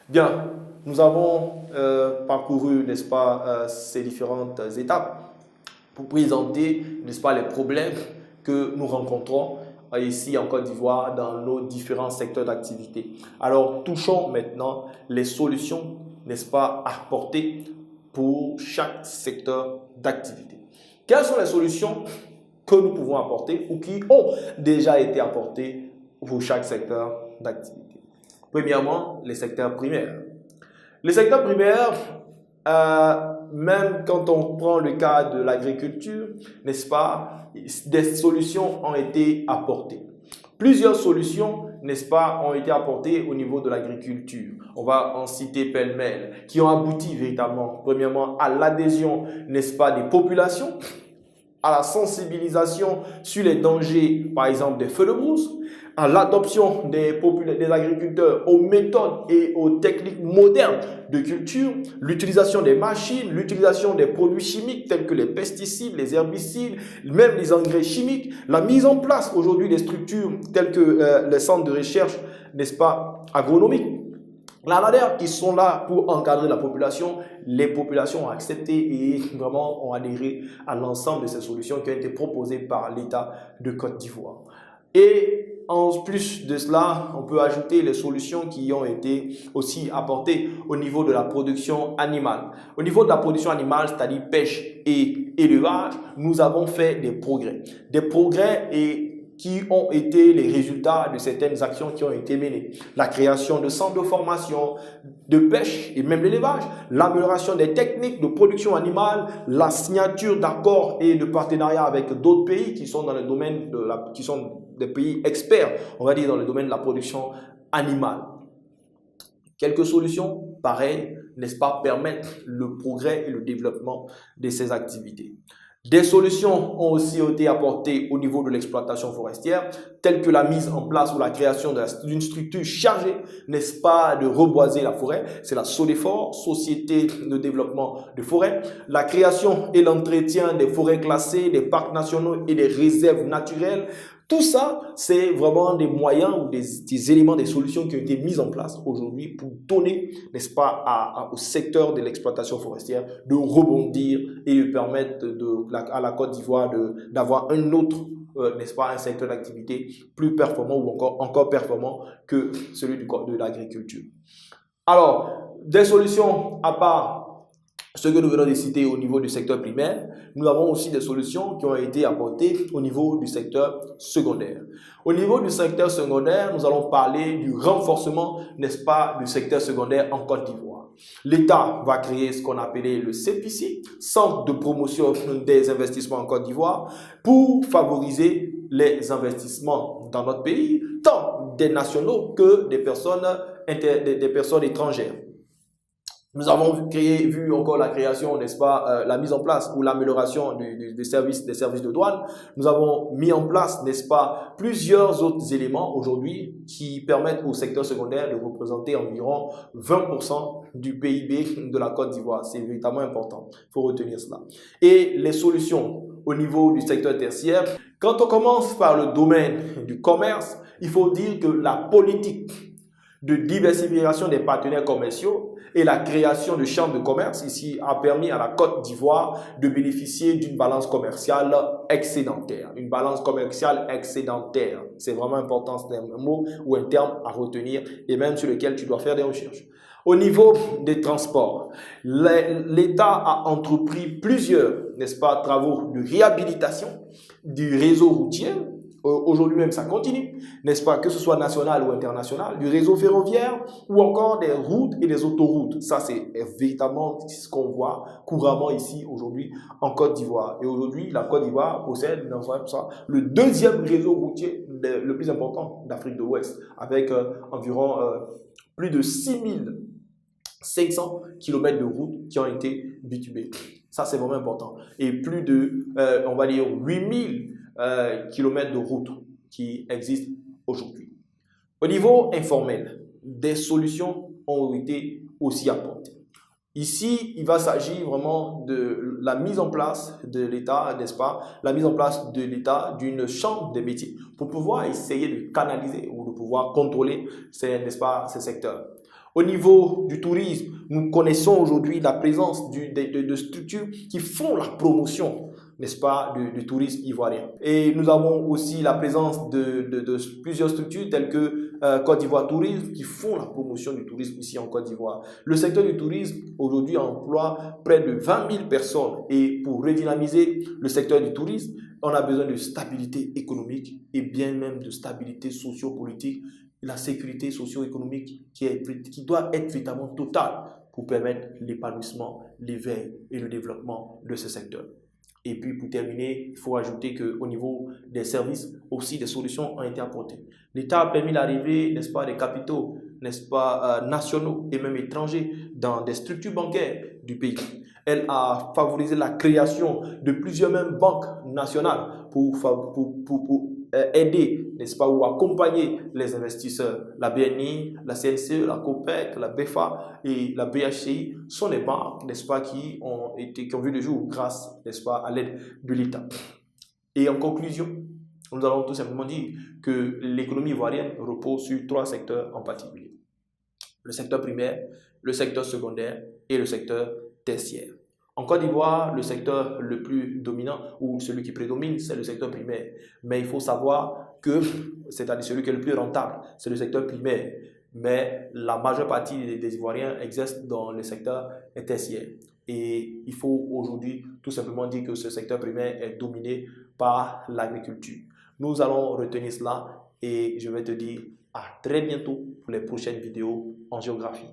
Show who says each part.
Speaker 1: Bien, nous avons parcouru, n'est-ce pas, ces différentes étapes pour présenter, n'est-ce pas, les problèmes que nous rencontrons ici en Côte d'Ivoire dans nos différents secteurs d'activité. Alors, touchons maintenant les solutions, n'est-ce pas, apportées pour chaque secteur d'activité. Quelles sont les solutions que nous pouvons apporter ou qui ont déjà été apportées pour chaque secteur d'activité? Premièrement, les secteurs primaires. Les secteurs primaires, même quand on prend le cas de l'agriculture, n'est-ce pas, des solutions ont été apportées. Plusieurs solutions, n'est-ce pas, ont été apportées au niveau de l'agriculture. On va en citer pêle-mêle, qui ont abouti véritablement, premièrement, à l'adhésion, n'est-ce pas, des populations, à la sensibilisation sur les dangers, par exemple, des feux de brousse, à l'adoption des agriculteurs aux méthodes et aux techniques modernes de culture, l'utilisation des machines, l'utilisation des produits chimiques tels que les pesticides, les herbicides, même les engrais chimiques, la mise en place aujourd'hui des structures telles que les centres de recherche, n'est-ce pas, agronomiques. La manière, ils sont là pour encadrer la population. Les populations ont accepté et vraiment ont adhéré à l'ensemble de ces solutions qui ont été proposées par l'État de Côte d'Ivoire. Et en plus de cela, on peut ajouter les solutions qui ont été aussi apportées au niveau de la production animale. Au niveau de la production animale, c'est-à-dire pêche et élevage, nous avons fait des progrès. Des progrès qui ont été les résultats de certaines actions qui ont été menées. La création de centres de formation, de pêche et même l'élevage, l'amélioration des techniques de production animale, la signature d'accords et de partenariats avec d'autres pays qui sont dans le domaine qui sont des pays experts, on va dire, dans le domaine de la production animale. Quelques solutions pareilles, n'est-ce pas, permettent le progrès et le développement de ces activités. Des solutions ont aussi été apportées au niveau de l'exploitation forestière, telles que la mise en place ou la création d'une structure chargée, n'est-ce pas, de reboiser la forêt. C'est la SODEFOR, Société de développement de forêt. La création et l'entretien des forêts classées, des parcs nationaux et des réserves naturelles. Tout ça, c'est vraiment des moyens ou des éléments, des solutions qui ont été mises en place aujourd'hui pour donner, n'est-ce pas, au secteur de l'exploitation forestière de rebondir et de permettre à la Côte d'Ivoire d'avoir un autre, n'est-ce pas, un secteur d'activité plus performant ou encore performant que celui de l'agriculture. Alors, des solutions à part ce que nous venons de citer au niveau du secteur primaire, nous avons aussi des solutions qui ont été apportées au niveau du secteur secondaire. Au niveau du secteur secondaire, nous allons parler du renforcement, n'est-ce pas, du secteur secondaire en Côte d'Ivoire. L'État va créer ce qu'on appelait le CPC, Centre de promotion des investissements en Côte d'Ivoire, pour favoriser les investissements dans notre pays, tant des nationaux que des personnes étrangères. Nous avons vu encore la création, n'est-ce pas, la mise en place ou l'amélioration des services de douane. Nous avons mis en place, n'est-ce pas, plusieurs autres éléments aujourd'hui qui permettent au secteur secondaire de représenter environ 20% du PIB de la Côte d'Ivoire. C'est véritablement important, il faut retenir cela. Et les solutions au niveau du secteur tertiaire, quand on commence par le domaine du commerce, il faut dire que la politique de diversification des partenaires commerciaux et la création de chambres de commerce ici a permis à la Côte d'Ivoire de bénéficier d'une balance commerciale excédentaire. Une balance commerciale excédentaire, c'est vraiment important, c'est un mot ou un terme à retenir et même sur lequel tu dois faire des recherches. Au niveau des transports, l'État a entrepris plusieurs, n'est-ce pas, travaux de réhabilitation du réseau routier. Aujourd'hui même, ça continue, n'est-ce pas, que ce soit national ou international, du réseau ferroviaire ou encore des routes et des autoroutes. Ça, c'est véritablement ce qu'on voit couramment ici aujourd'hui en Côte d'Ivoire. Et aujourd'hui, la Côte d'Ivoire possède le deuxième réseau routier le plus important d'Afrique de l'Ouest, avec environ plus de 6500 km de routes qui ont été bitumées. Ça, c'est vraiment important. Et plus de, on va dire, 8000 kilomètres de routes qui existent aujourd'hui. Au niveau informel, des solutions ont été aussi apportées. Ici, il va s'agir vraiment de la mise en place de l'État, n'est-ce pas, la mise en place de l'État d'une chambre des métiers pour pouvoir essayer de canaliser ou de pouvoir contrôler ces, n'est-ce pas, ces secteurs. Au niveau du tourisme, nous connaissons aujourd'hui la présence de structures qui font la promotion, n'est-ce pas, du tourisme ivoirien. Et nous avons aussi la présence de plusieurs structures telles que Côte d'Ivoire Tourisme qui font la promotion du tourisme ici en Côte d'Ivoire. Le secteur du tourisme aujourd'hui emploie près de 20 000 personnes et pour redynamiser le secteur du tourisme, on a besoin de stabilité économique et bien même de stabilité socio-politique. La sécurité socio-économique qui doit être véritablement totale pour permettre l'épanouissement, l'éveil et le développement de ce secteur. Et puis pour terminer, il faut ajouter qu'au niveau des services, aussi des solutions ont été apportées. L'État a permis l'arrivée, n'est-ce pas, des capitaux, n'est-ce pas, nationaux et même étrangers dans des structures bancaires du pays. Elle a favorisé la création de plusieurs mêmes banques nationales pour aider, n'est-ce pas, ou accompagner les investisseurs. La BNI, la CNCE, la COPEC, la BEFA et la BHCI sont des banques, n'est-ce pas, qui ont vu le jour grâce, n'est-ce pas, à l'aide de l'État. Et en conclusion, nous allons tout simplement dire que l'économie ivoirienne repose sur 3 secteurs en particulier. Le secteur primaire, le secteur secondaire et le secteur tertiaire. En Côte d'Ivoire, le secteur le plus dominant ou celui qui prédomine, c'est le secteur primaire. Mais il faut savoir que, c'est-à-dire celui qui est le plus rentable, c'est le secteur primaire. Mais la majeure partie des Ivoiriens exercent dans le secteur tertiaire. Et il faut aujourd'hui tout simplement dire que ce secteur primaire est dominé par l'agriculture. Nous allons retenir cela et je vais te dire à très bientôt pour les prochaines vidéos en géographie.